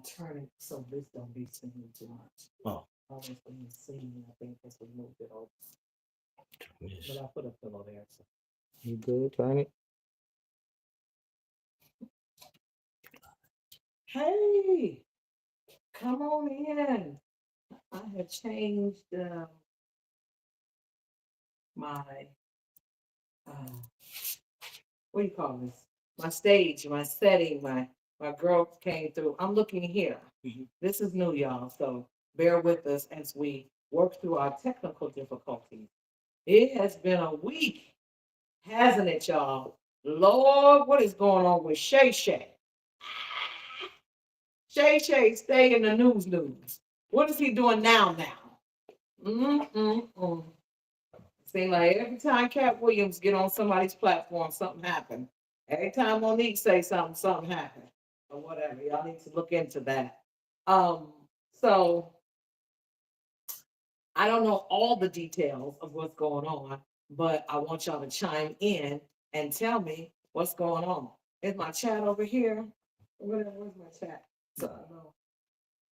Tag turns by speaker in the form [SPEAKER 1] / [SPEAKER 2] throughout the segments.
[SPEAKER 1] turn it so this don't be singing too much.
[SPEAKER 2] Oh,
[SPEAKER 1] I was going to sing, I think that's what moved it over.
[SPEAKER 2] yes.
[SPEAKER 1] But I put a pillow there. So.
[SPEAKER 3] You good? Turn it.
[SPEAKER 1] Hey, come on in. I have changed my, uh, what do you call this? My stage, my setting, my girl came through. I'm looking here.
[SPEAKER 2] Mhm.
[SPEAKER 1] This is new, y'all. So bear with us as we work through our technical difficulties. It has been a week, hasn't it, y'all? Lord, what is going on with Shay Shay? Shay Shay, stay in the news. What is he doing now? Mm-mm-mm. Seems like every time Cat Williams get on somebody's platform, something happened. Every time Monique say something, something happened. Or whatever. Y'all need to look into that. Um, so I don't know all the details of what's going on, but I want y'all to chime in and tell me what's going on. Is my chat over here? Where's my chat? So I know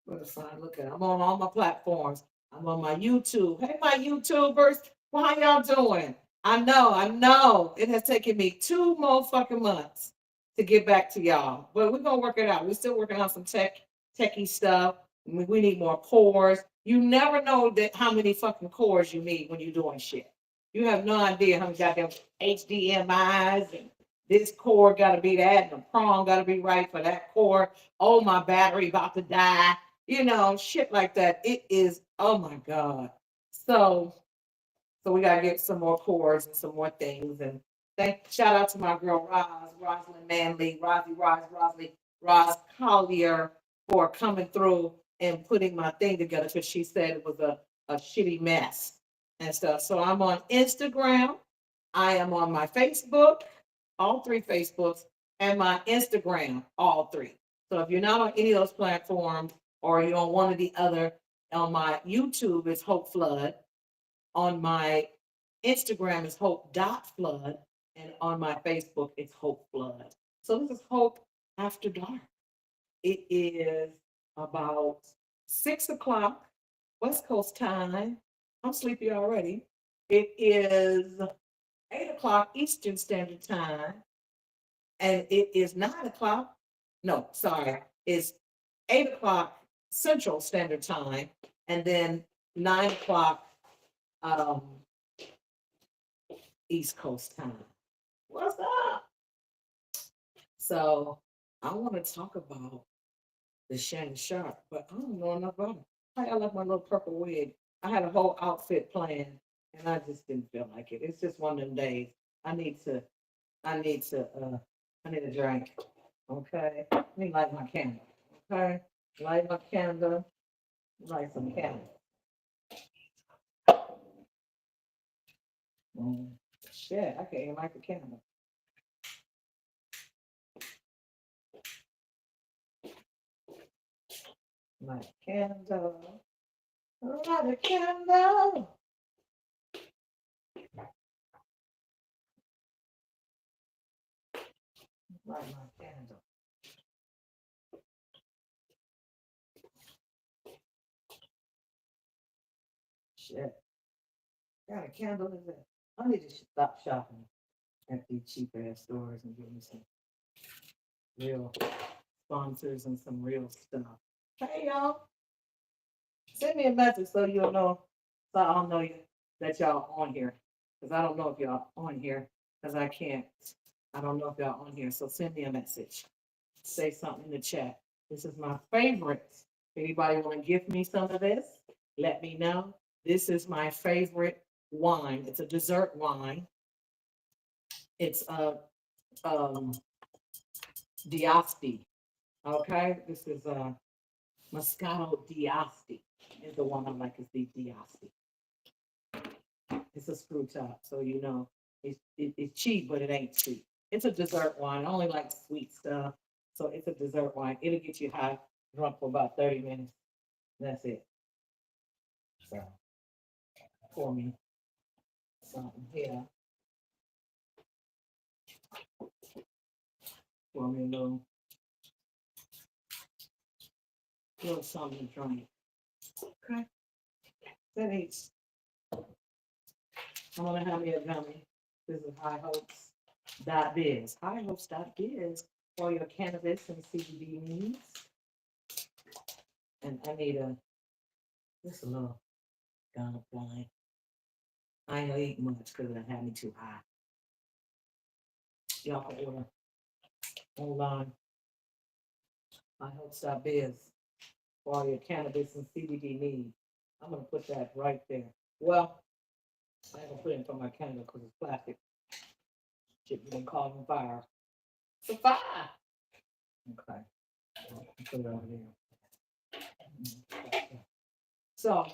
[SPEAKER 1] where to find. Look at it. I'm on all my platforms. I'm on my YouTube. Hey, my YouTubers, well, how y'all doing? I know. It has taken me 2 more months to get back to y'all, but we're gonna work it out. We're still working on some techie stuff. We need more cores. You never know that how many fucking cores you need when you're doing shit. You have no idea how many goddamn HDMI's and this cord got to be that, and the prong got to be right for that cord. Oh, my battery about to die. You know, shit like that. It is. Oh my god. So we gotta get some more cores and some more things. And shout out to my girl Rosalind Manley, Roz Collier for coming through and putting my thing together because she said it was a shitty mess and stuff. So I'm on Instagram, I am on my Facebook, all 3 Facebooks, and my Instagram, all 3. So if you're not on any of those platforms or you're on one or the other, on my YouTube it's Hope Flood. On my Instagram is hope.flood, and on my Facebook it's Hope Flood. So this is Hope After Dark. It is about 6 o'clock West Coast time. I'm sleepy already. It is 8 o'clock Eastern Standard Time, and it is 9 o'clock. No, sorry, it's 8 o'clock Central Standard Time, and then 9 o'clock um, East Coast time. What's up? So I want to talk about the Shannon Sharp, but I don't know enough about it. I love my little purple wig. I had a whole outfit planned, and I just didn't feel like it. It's just one of them days. I need to. I need to. I need a drink. Okay. Let me light my candle. Okay. Light my candle. Light some candle. Mm. Shit, I can't even light the candle. Light a candle. Light a candle. Light my candle. Shit. Got a candle in there. I need to stop shopping at these cheap ass stores and get me some real sponsors and some real stuff. Hey y'all, send me a message so you'll know, so I'll know you that y'all on here. Because I don't know if y'all on here, because I can't. I don't know if y'all on here. So send me a message. Say something in the chat. This is my favorite. Anybody want to give me some of this? Let me know. This is my favorite wine. It's a dessert wine. It's a D'Asti. Okay, this is a Moscato D'Asti. Is the one I like. Is the D'Asti. It's a screw top, so you know it's cheap, but it ain't cheap. It's a dessert wine. I only like sweet stuff, so it's a dessert wine. It'll get you high, drunk for about 30 minutes. That's it. So pour me something here. Pour me a little a little something to drink. Okay. That eats. I'm gonna have me a gummy. This is highhopes.biz. Highhopes.biz for your cannabis and CBD needs. And I need just a little gun of wine. I ain't gonna eat much because it had me too high. Y'all can order online. Highhopes.biz for all your cannabis and CBD needs. I'm gonna put that right there. Well, I ain't gonna put it in front of my candle because it's plastic. Shit, you can call on fire. It's a fire. Okay. I'll put it over there. So,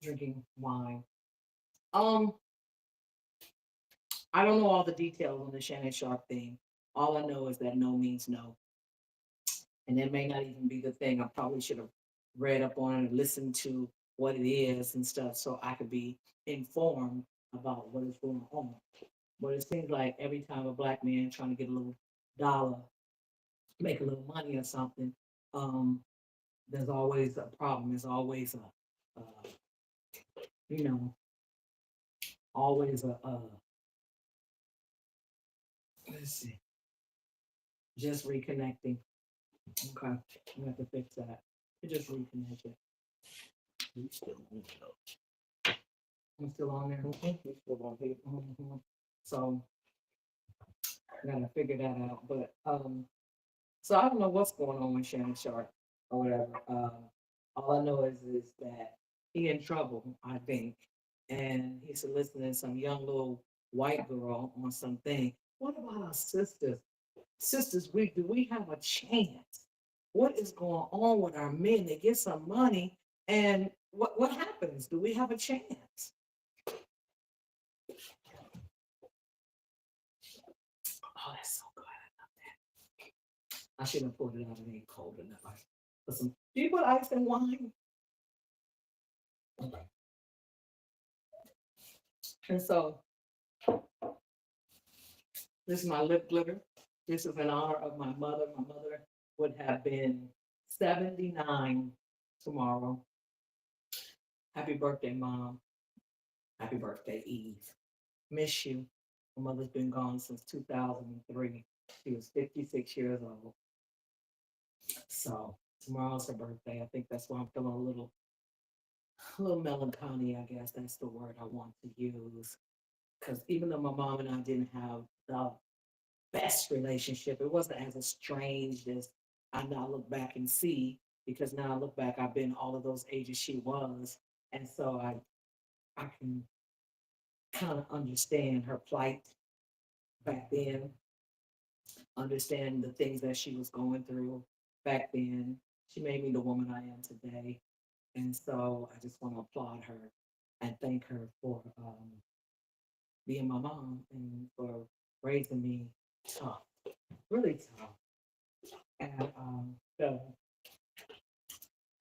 [SPEAKER 1] drinking wine. I don't know all the details on the Shannon Sharp thing. All I know is that no means no. And it may not even be the thing. I probably should have read up on it and listened to what it is and stuff so I could be informed about what is going on. But it seems like every time a black man trying to get a little dollar, make a little money or something, there's always a problem. There's always you know, always let's see, just reconnecting. Okay, we have to fix that. We just reconnect it.
[SPEAKER 2] We still on though.
[SPEAKER 1] I'm still on there.
[SPEAKER 3] We still on here.
[SPEAKER 1] So I gotta figure that out. But so I don't know what's going on with Shannon Sharp or whatever. All I know is that he in trouble, I think, and he's soliciting some young little white girl on something. What about our sisters? Sisters, do we have a chance? What is going on with our men? They get some money, and what happens? Do we have a chance? Oh, that's so good. I love that. I should have pulled it out. It ain't cold enough. Put some. Do you put ice in wine? Okay. And so this is my lip glitter. This is in honor of my mother. My mother would have been 79 tomorrow. Happy birthday, Mom. Happy birthday, Eve. Miss you. My mother's been gone since 2003. She was 56 years old. So tomorrow's her birthday. I think that's why I'm feeling a little melancholy, I guess that's the word I want to use. Because even though my mom and I didn't have the best relationship, it wasn't as estranged as I now look back and see. Because now I look back, I've been all of those ages she was, and so I can kind of understand her plight back then, understand the things that she was going through back then. She made me the woman I am today. And so I just want to applaud her and thank her for being my mom and for raising me tough, really tough. And so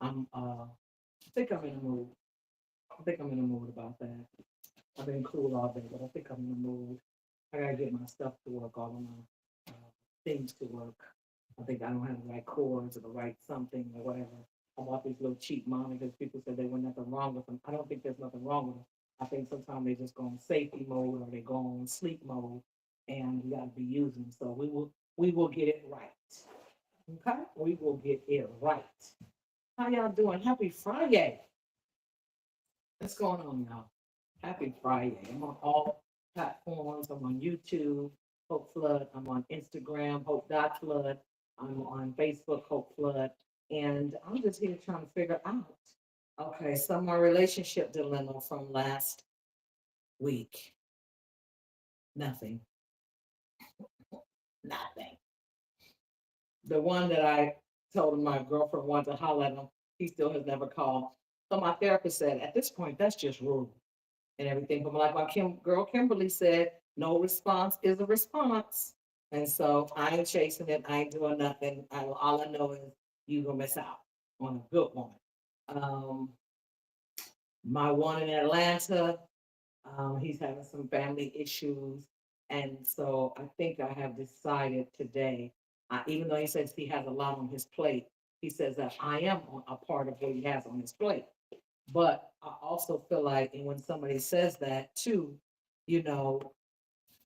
[SPEAKER 1] I think I'm in the mood. I think I'm in the mood about that. I've been cool all day, but I think I'm in the mood. I gotta get my stuff to work, all of my things to work. I think I don't have the right chords or the right something or whatever. I bought these little cheap monitors. People said there was nothing wrong with them. I don't think there's nothing wrong with them. I think sometimes they just go on safety mode or they go on sleep mode, and you gotta be using them. So we will get it right. Okay, we will get it right. How y'all doing? Happy Friday. What's going on, y'all? Happy Friday. I'm on all platforms. I'm on YouTube, Hope Flood. I'm on Instagram, Hope.Flood. I'm on Facebook, Hope Flood. And I'm just here trying to figure out. Okay, so my relationship dilemma from last week. Nothing. Nothing. The one that I told my girlfriend wanted to holler at him, he still has never called. So my therapist said, at this point, that's just rude and everything. But like my girl Kimberly said, no response is a response. And so I ain't chasing it. I ain't doing nothing. All I know is you gonna miss out on a good one. My one in Atlanta, he's having some family issues. And so I think I have decided today Even though he says he has a lot on his plate, he says that I am a part of what he has on his plate. But I also feel like, and when somebody says that too, you know,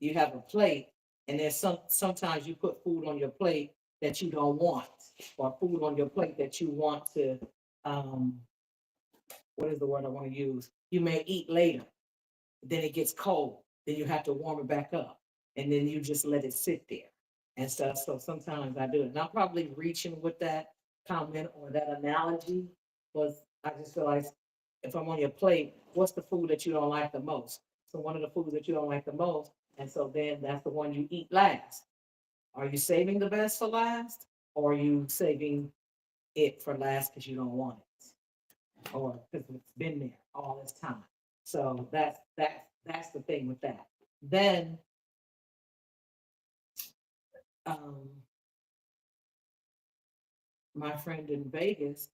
[SPEAKER 1] you have a plate, and there's sometimes you put food on your plate that you don't want, or food on your plate that you want to, um, what is the word I want to use? You may eat later, then it gets cold, then you have to warm it back up, and then you just let it sit there and stuff. So sometimes I do it. And I'm probably reaching with that comment or that analogy, was I just feel like if I'm on your plate, what's the food that you don't like the most? So one of the foods that you don't like the most, and so then that's the one you eat last. Are you saving the best for last, or are you saving it for last because you don't want it, or because it's been there all this time? So that's the thing with that. Then, um, my friend in Vegas,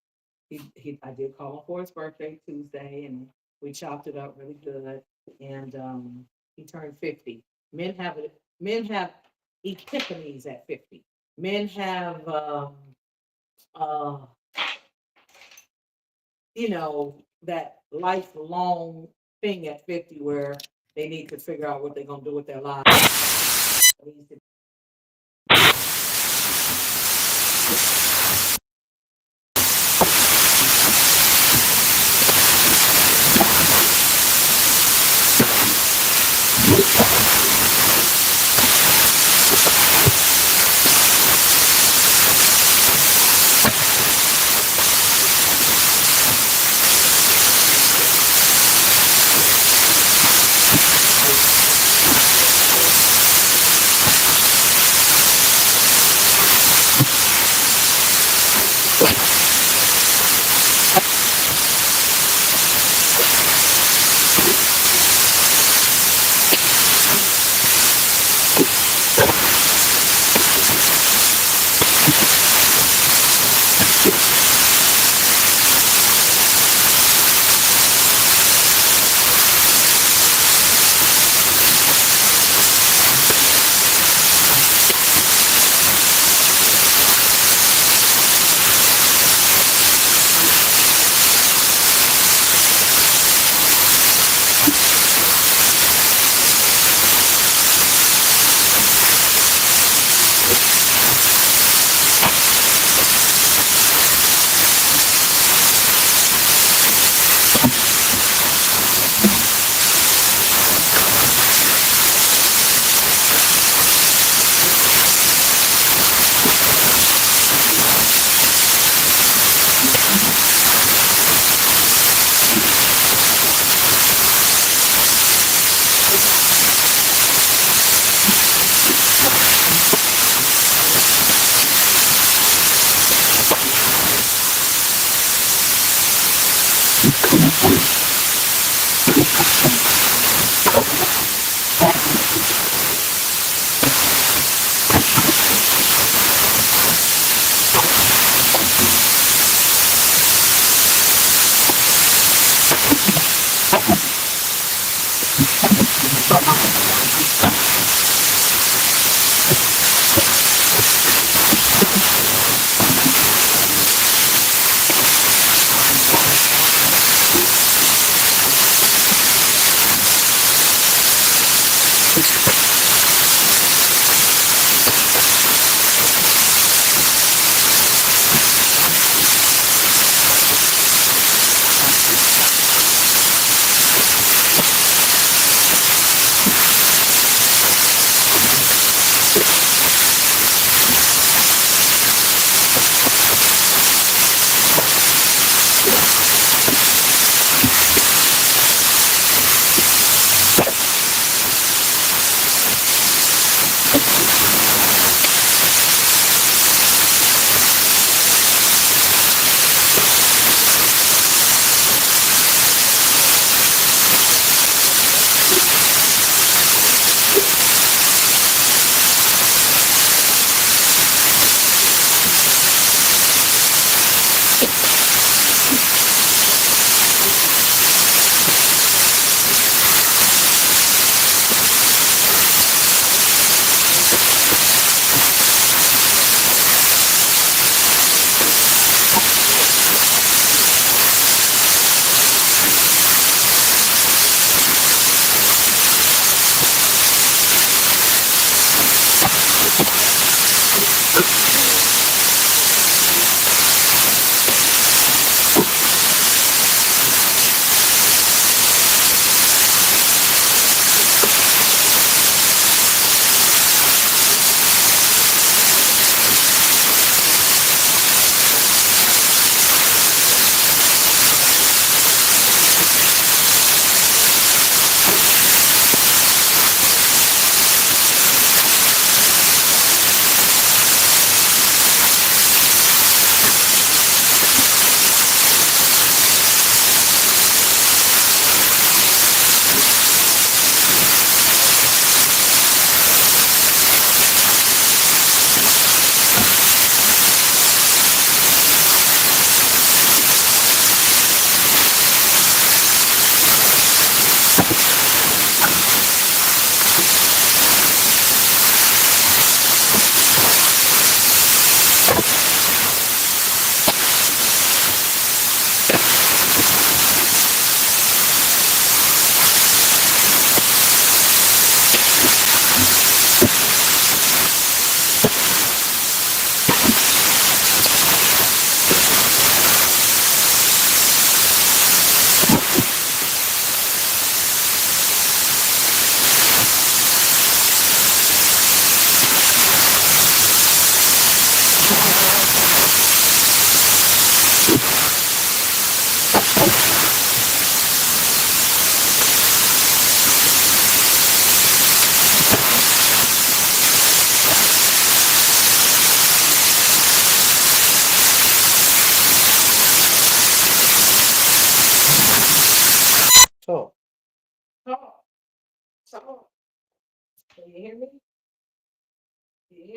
[SPEAKER 1] I did call him for his birthday Tuesday, and we chopped it up really good. And he turned 50. Men have epiphanies at 50. Men have uh, that lifelong thing at 50 where they need to figure out what they're gonna do with their lives.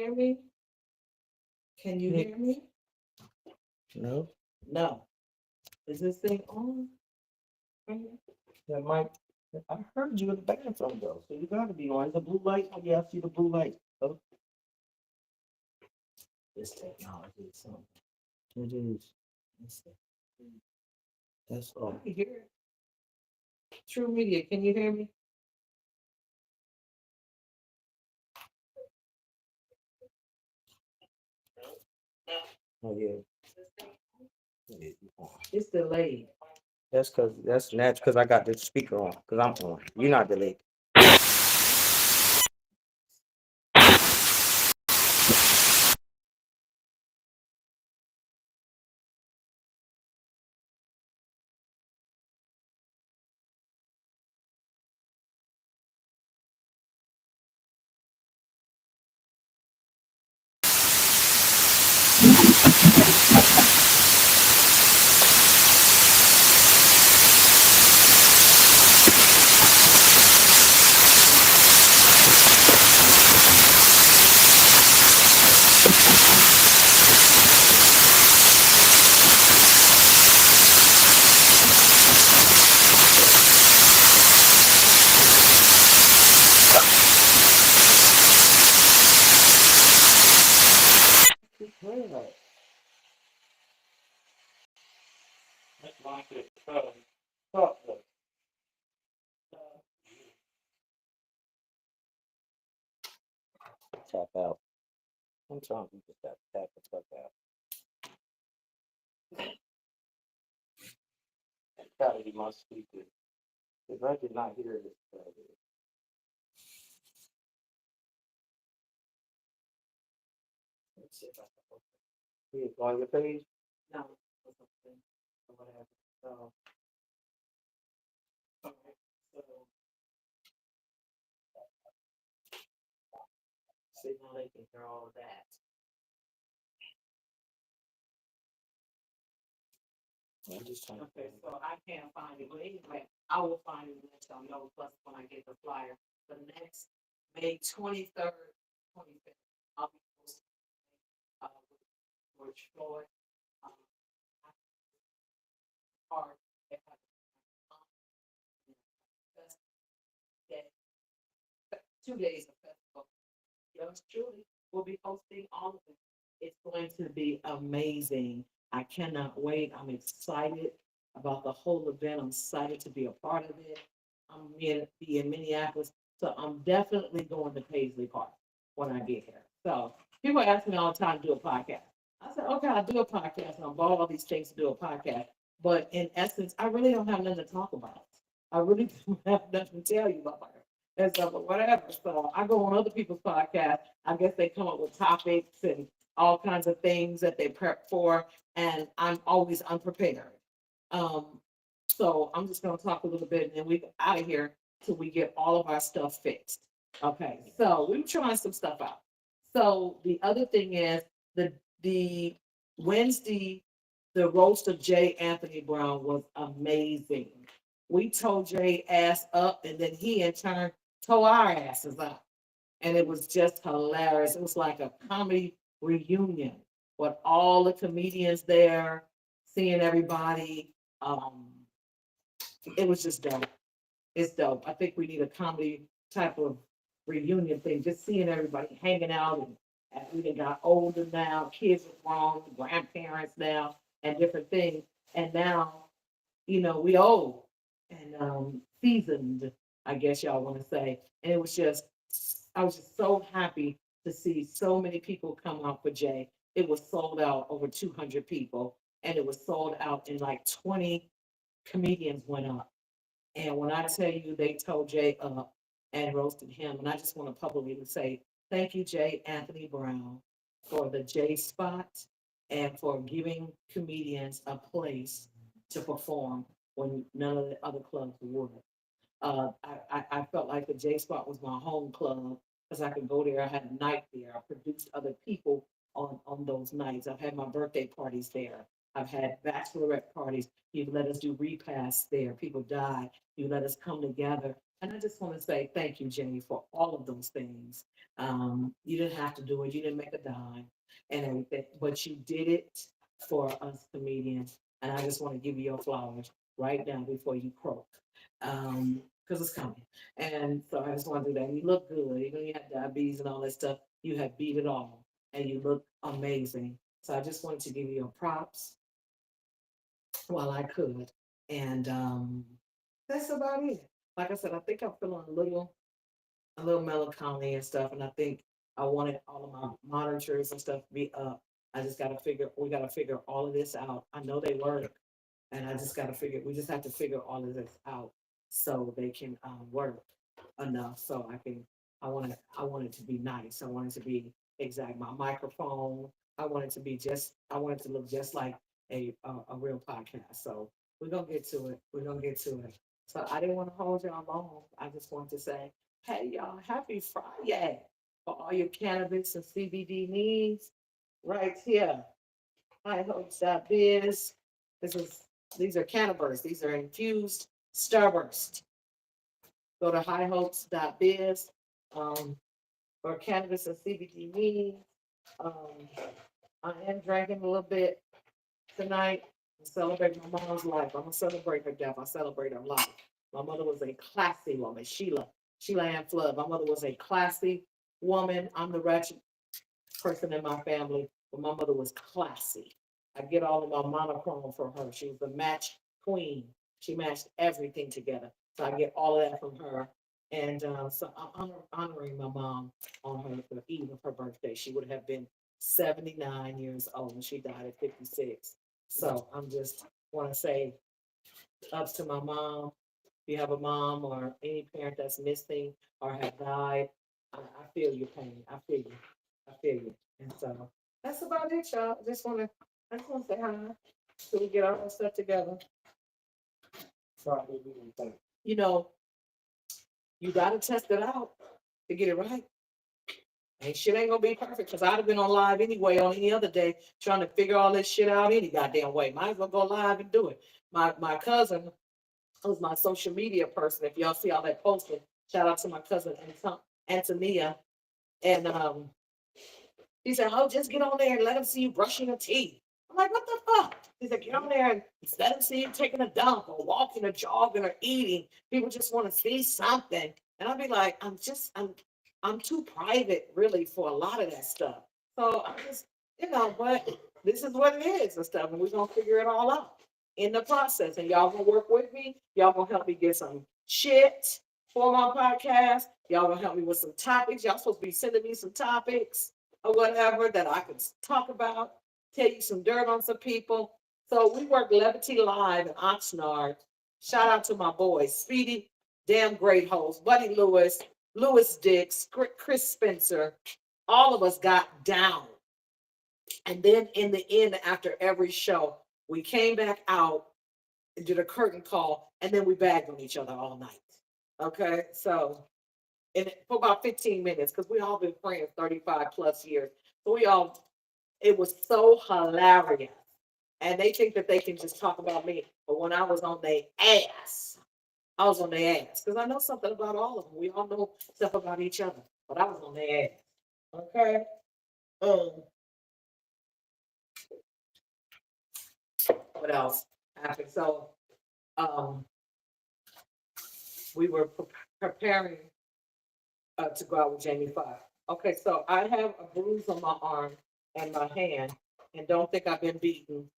[SPEAKER 1] hear me? Can you hear me?
[SPEAKER 3] No,
[SPEAKER 1] No. Is this thing on?
[SPEAKER 3] that might. I heard you in the bathroom though, so you gotta be on the blue light. Oh, yeah, I see the blue light. Oh.
[SPEAKER 1] This technology is something.
[SPEAKER 3] It is. That's
[SPEAKER 1] I
[SPEAKER 3] all.
[SPEAKER 1] can hear it. True Media, can you hear me?
[SPEAKER 3] Oh yeah.
[SPEAKER 1] It's delayed.
[SPEAKER 3] That's natural because I got the speaker on because I'm on. You're not delayed. Tap out. I'm trying to get that tap the fuck out. It's gotta be my speaker. Because I did not hear this.
[SPEAKER 1] Let's see if I can open
[SPEAKER 3] Here, go on your page.
[SPEAKER 1] it. No, or something, or whatever. So. Okay, so. See, now they can hear all of that.
[SPEAKER 3] I'm just trying to.
[SPEAKER 1] Okay, so I can't find it, but anyway, I will find it and let y'all know, plus when I get the flyer, the next May 23rd, 25th, I'll be posting, with George Floyd, park, they have, that 2 days of festival. Yours truly will be hosting all of it. It's going to be amazing. I cannot wait. I'm excited about the whole event. I'm excited to be a part of it. I'm going to be in Minneapolis, so I'm definitely going to Paisley Park when I get here. So people ask me all the time to do a podcast. I said, okay, I'll do a podcast, and I'll borrow all these things to do a podcast. But in essence, I really don't have nothing to talk about. I really don't have nothing to tell you about it and stuff, but whatever. So I go on other people's podcasts. I guess they come up with topics and all kinds of things that they prep for, and I'm always unprepared. Um, so I'm just gonna talk a little bit and then we out of here till we get all of our stuff fixed. Okay, so we were trying some stuff out. So the other thing is the Wednesday, the roast of J. Anthony Brown was amazing. We told Jay ass up and then he in turn tore our asses up. And it was just hilarious. It was like a comedy reunion with all the comedians there, seeing everybody. It was just dope. It's dope. I think we need a comedy type of reunion thing, just seeing everybody hanging out and we done got older now, kids are grown, grandparents now, and different things. And now, we old and seasoned, I guess y'all want to say. And it was just, I was just so happy to see so many people come out for Jay. It was sold out over 200 people, and it was sold out in like 20 comedians went up. And when I tell you they told Jay up and roasted him, and I just want to publicly say thank you, Jay Anthony Brown, for the J spot and for giving comedians a place to perform when none of the other clubs would. I felt like the J spot was my home club because I could go there. I had a night there. I produced other people on those nights. I've had my birthday parties there. I've had bachelorette parties. You've let us do repasts there. People die. You let us come together And I just want to say thank you, Jenny, for all of those things. You didn't have to do it. You didn't make a dime and everything, but you did it for us comedians. And I just want to give you your flowers right now before you croak. Because it's coming. And so I just want to do that. You look good. Even though you had diabetes and all that stuff, you have beat it all. And you look amazing. So I just wanted to give you your props while I could. And that's about it. Like I said, I think I'm feeling a little melancholy and stuff, and I think I wanted all of my monitors and stuff to be up. I just gotta figure, we gotta figure all of this out. I know they work, and I just gotta figure, we just have to figure all of this out so they can work enough so I want it to be nice. I want it to be exact. My microphone, I want it to look just like a real podcast. So we're gonna get to it. We're gonna get to it. So I didn't want to hold y'all long. I just want to say, hey y'all, happy Friday for all your cannabis and CBD needs right here. High Hopes.biz. These are cannabis. These are infused starburst. Go to highhopes.biz for cannabis and CBD needs. Um, I am drinking a little bit tonight to celebrate my mom's life. I'm gonna celebrate her death. I celebrate her life. My mother was a classy woman, Sheila Ann Flood. My mother was a classy woman. I'm the ratchet person in my family, but my mother was classy. I get all of my monochrome from her. She was the match queen. She matched everything together. So I get all of that from her. And so I'm honoring my mom on the eve of her birthday. She would have been 79 years old and she died at 56. So I'm just want to say ups to my mom. If you have a mom or any parent that's missing or have died, I feel your pain. I feel you. I feel you. And so that's about it, y'all. I just want to say hi so we get all our stuff together.
[SPEAKER 3] Friday, we can think.
[SPEAKER 1] You know, you gotta test it out to get it right. And shit ain't gonna be perfect because I'd have been on live anyway on any other day trying to figure all this shit out any goddamn way. Might as well go live and do it. My cousin who's my social media person. If y'all see all that posting, shout out to my cousin Antonia. And he said, "Oh, just get on there and let them see you brushing your teeth." I'm like, "What the fuck?" He said, "Get on there and let them see you taking a dump or walking or jogging or eating. People just want to see something." And I'd be like, I'm too private really for a lot of that stuff. So I'm just, but this is what it is and stuff, and we're gonna figure it all out in the process. And y'all gonna work with me. Y'all gonna help me get some shit for my podcast. Y'all gonna help me with some topics. Y'all supposed to be sending me some topics or whatever that I can talk about, tell you some dirt on some people. So we work Levity Live in Oxnard. Shout out to my boys, Speedy, damn great host, Buddy Lewis, Lewis Dix, Chris Spencer. All of us got down. And then in the end, after every show, we came back out and did a curtain call, and then we bagged on each other all night. Okay, so and for about 15 minutes, because we all been friends 35 plus years. So it was so hilarious. And they think that they can just talk about me. But when I was on their ass, I was on their ass. Because I know something about all of them. We all know stuff about each other. But I was on their ass. Okay. Um, what else happened? So um we were preparing to go out with Jamie Foxx. Okay, so I have a bruise on my arm and my hand, and don't think I've been beaten.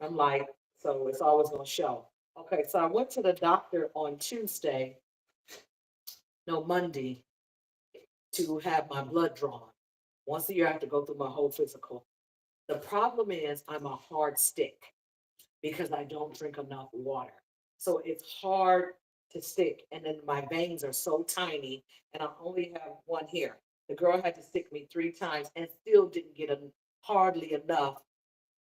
[SPEAKER 1] I'm like, so it's always gonna show. Okay, so I went to the doctor on Tuesday, no Monday, to have my blood drawn. Once a year, I have to go through my whole physical. The problem is I'm a hard stick because I don't drink enough water. So it's hard to stick. And then my veins are so tiny, and I only have one here. The girl had to stick me 3 times and still didn't get hardly enough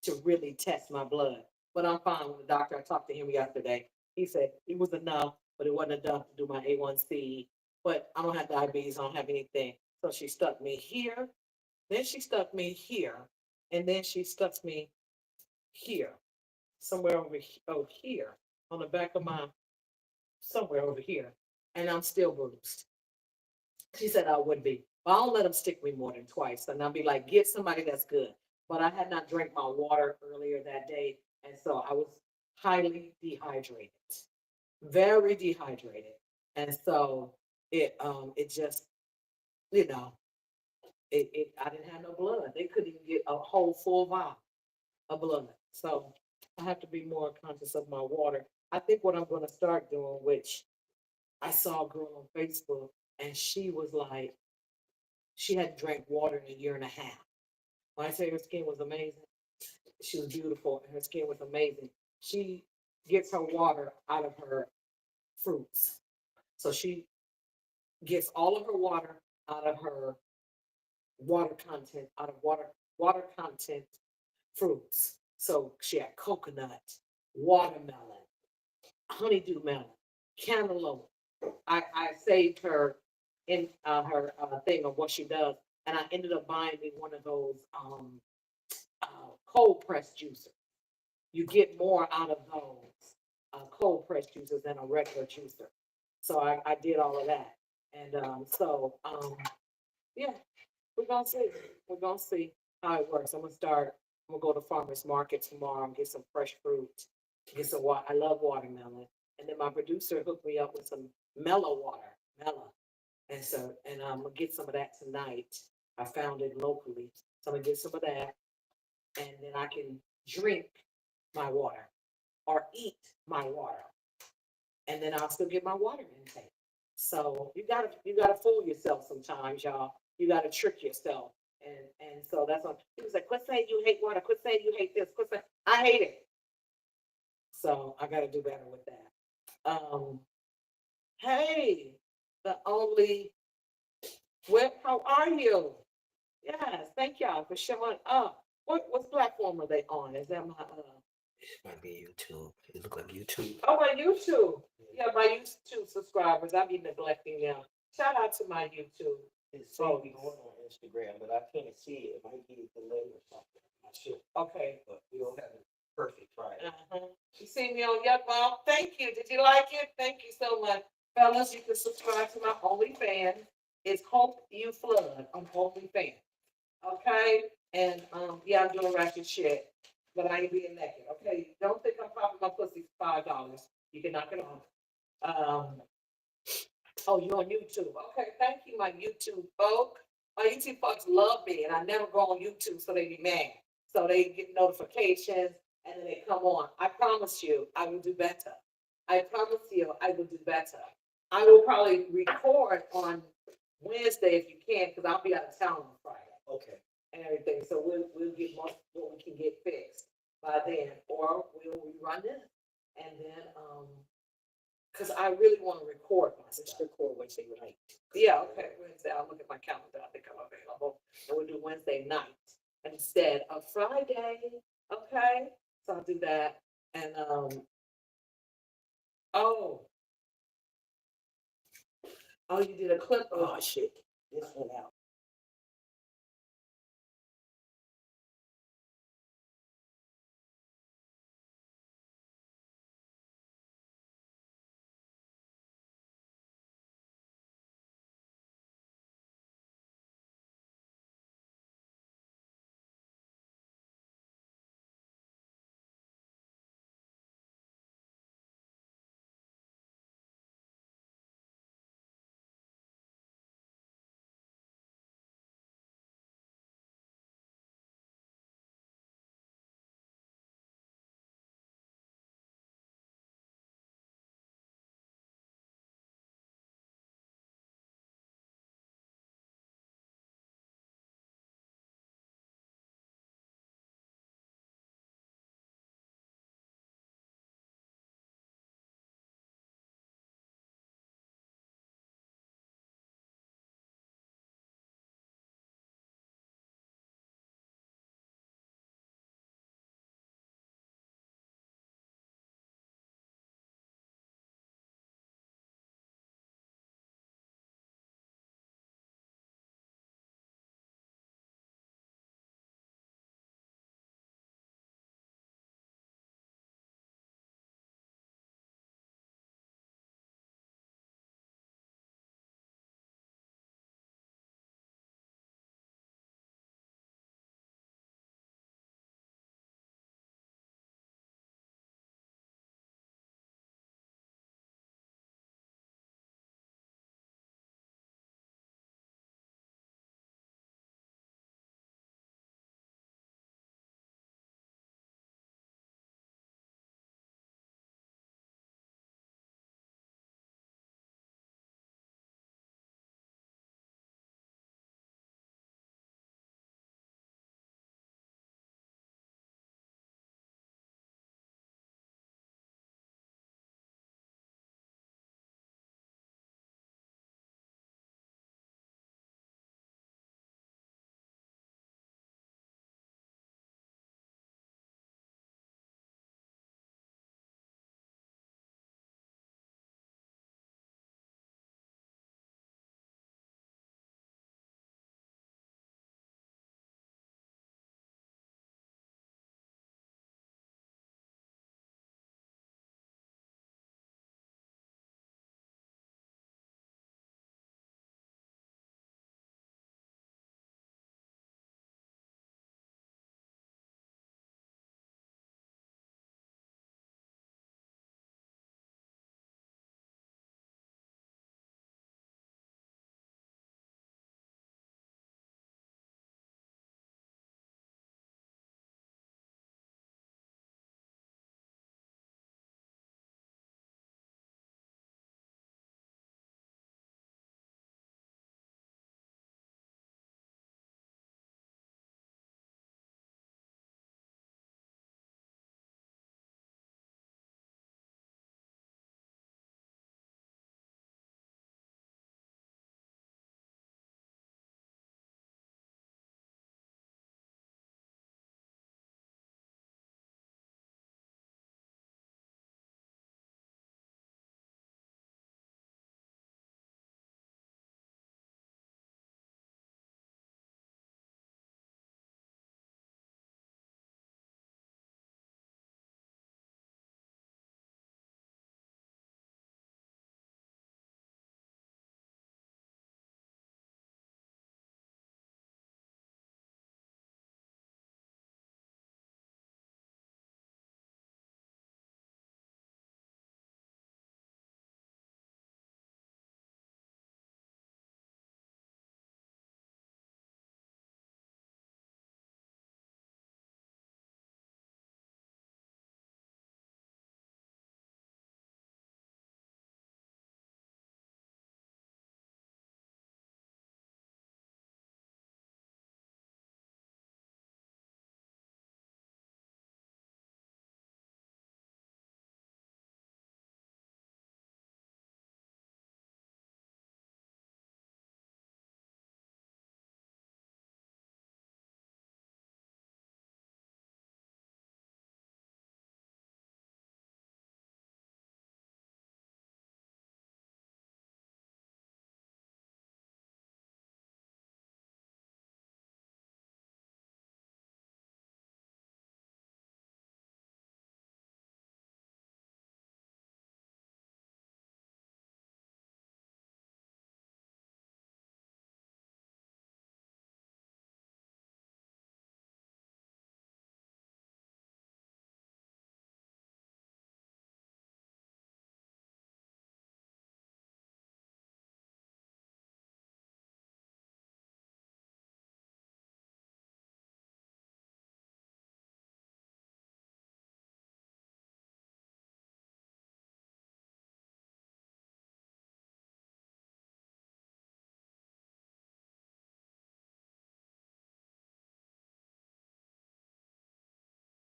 [SPEAKER 1] to really test my blood. But I'm fine with the doctor. I talked to him yesterday. He said it was enough, but it wasn't enough to do my A1C. But I don't have diabetes, I don't have anything. So she stuck me here, then she stuck me here, and then she stuck me here, somewhere over here on the back of my, somewhere over here. and I'm still bruised. She said I would be. But I don't let them stick me more than twice. And I'll be like, get somebody that's good. But I had not drank my water earlier that day. And so I was highly dehydrated, very dehydrated. And so it just, you know, I didn't have no blood. They couldn't even get a whole full vial of blood. So I have to be more conscious of my water. I think what I'm going to start doing, which I saw a girl on Facebook, and she was like, she hadn't drank water in a year and a half. When I say her skin was amazing, she was beautiful and her skin was amazing. She gets her water out of her fruits. So she gets all of her water out of her water content, out of water content fruits. So she had coconut, watermelon, honeydew melon, cantaloupe. I saved her in her thing of what she does, and I ended up buying me one of those cold press juicers. You get more out of those cold press juicers than a regular juicer. So I did all of that, and yeah, we're gonna see. We're gonna see how it works. I'm gonna start. I'm gonna go to farmers market tomorrow and get some fresh fruit. Get some water. I love watermelon. And then my producer hooked me up with some mellow water, mellow. And so, and I'm gonna get some of that tonight. I found it locally, so I'm gonna get some of that, and then I can drink my water or eat my water, and then I'll still get my water intake. So you gotta fool yourself sometimes, y'all. You gotta trick yourself. And so that's what people say, quit saying you hate water, quit saying you hate this, quit saying I hate it. So I gotta do better with that. Hey, the only Whip, how are you? Yes, thank y'all for showing up. What platform are they on? Is that my
[SPEAKER 3] It might be YouTube. It look like YouTube.
[SPEAKER 1] oh, my YouTube. Yeah, my YouTube subscribers. I be neglecting them. Shout out to my YouTube.
[SPEAKER 3] It's saying we going on Instagram, but I can't see it. It might be a delay or something. I'm not sure,
[SPEAKER 1] Okay.
[SPEAKER 3] but we'll have it perfect Friday.
[SPEAKER 1] You see me on Yuck Mom? Thank you. Did you like it? Thank you so much. Fellas, you can subscribe to my OnlyFans. It's Hope You Flood on OnlyFans. Okay? And yeah, I'm doing ratchet shit, but I ain't being naked. Okay? Don't think I'm popping my pussy for $5. You can knock it off. Oh, you're on YouTube. Okay, thank you, my YouTube folk. My YouTube folks love me, and I never go on YouTube, so they be mad. So they get notifications, and then they come on. I promise you, I will do better. I promise you, I will do better. I will probably record on Wednesday if you can, because I'll be out of town on Friday
[SPEAKER 3] Okay.
[SPEAKER 1] and everything. So we'll get most what we can get fixed by then, or we'll rerun this, and then because I really want to record
[SPEAKER 3] Let's
[SPEAKER 1] myself.
[SPEAKER 3] record Wednesday night.
[SPEAKER 1] Yeah, okay, Wednesday, I'll look at my calendar, I think I'm available, and we'll do Wednesday night instead of Friday, okay? So I'll do that, and, oh. Oh, you did a clip
[SPEAKER 3] Oh
[SPEAKER 1] of,
[SPEAKER 3] shit. This went out.